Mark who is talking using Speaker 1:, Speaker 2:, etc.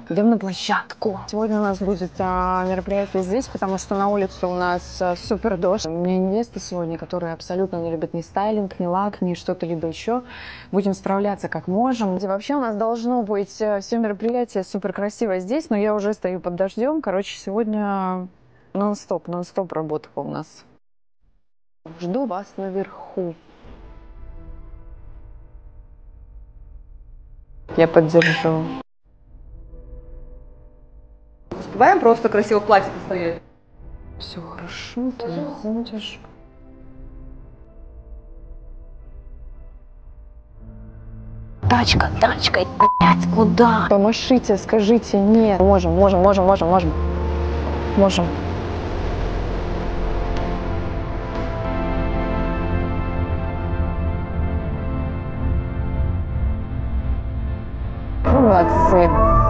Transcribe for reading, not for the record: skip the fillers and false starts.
Speaker 1: Идем на площадку. Сегодня у нас будет мероприятие здесь, потому что на улице у нас супер дождь. У меня невеста сегодня, которая абсолютно не любит ни стайлинг, ни лак, ни что-то либо еще. Будем справляться как можем. И вообще у нас должно быть все мероприятие супер красиво здесь, но я уже стою под дождем. Короче, сегодня нон-стоп работа у нас. Жду вас наверху. Я поддержу.
Speaker 2: Успеваем просто красиво в платье постоять.
Speaker 1: Все хорошо, ты заходишь. Тачка, блядь, куда? Помашите, скажите, нет. Можем. Молодцы.